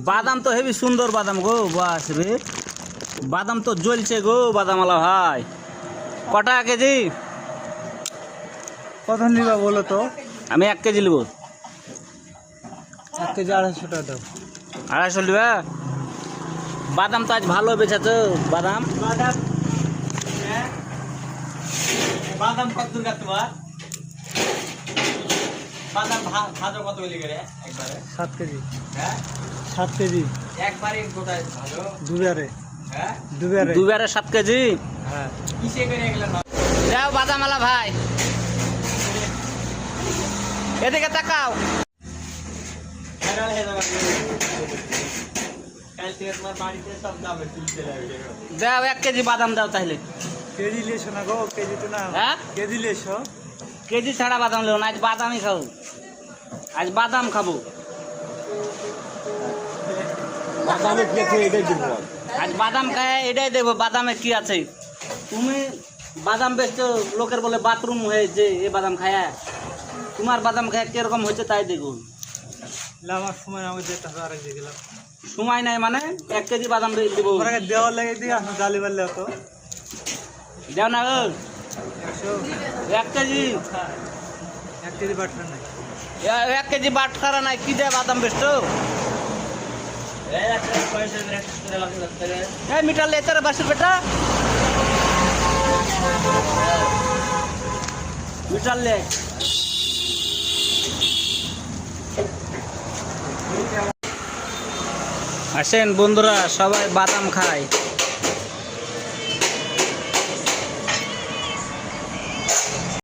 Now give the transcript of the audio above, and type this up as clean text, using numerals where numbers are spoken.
বাদাম তো হেবি সুন্দর বাদাম গো, বাস রে বাদাম তো জ্বলছে গো বাদামওয়ালা ভাই। কটা কেজি? কত নিবা বলো তো? আমি 1 কেজি নেব। 1 কেজি 250 টাকা দাও। 250 নিবা? বাদাম তো আজ ভালো বেচেছ বাদাম। বাদাম কত দূর তোমার? বাদাম ভাজো কত হইলে গেলে একবারে? 7 কেজি। হ্যাঁ 7 কেজি একবারে গোটায় ভাজো? দুবারে। হ্যাঁ দুবারে 7 কেজি। হ্যাঁ কিসে করে গেলে না? যাও বাদামওয়ালা ভাই, এদিকে তাকাও। ভাইরাল হয়ে যাবে কাল থেকে তোমার বাড়িতে সব যাবে তুলতে লাগবে। দাও 1 কেজি বাদাম দাও তাহলে। কেজি লেছো না গো, কেজি তো না। হ্যাঁ কেজি লেছো? কেজি ছাড়া বাদাম লেও না, আজ বাদামই খাও, আজ বাদাম খাবো। বাদামে কি আছে এটাই দিব। আজ বাদাম খায় এটাই দেখবো বাদামে কি আছে। তুমি বাদাম বেচছো, লোকের বলে বাথরুম হয়েছে এ বাদাম খায়া, তোমার বাদাম খায় কিরকম হয়েছে তাই দেখুন। আমার সময় আমি যেতে হবে আরেক দিকে গেলাম। সময় নাই মানে 1 কেজি বাদাম দিব। ওরাকে দেওয়ার লাগে দিকে আপনি ডালি বাড়লে তো দেও না গো 1 কেজি। 1 কেজি বাটনা নাই। 1 কেজি বাটখারা নাই, কি দেয় বাদাম বেচছো? এই একটা পয়সা রে করে লাগবে। এই মিটার লে তোর বাসের বেটা, মিটার লে। আসেন বন্ধুরা, সবাই বাদাম খায়।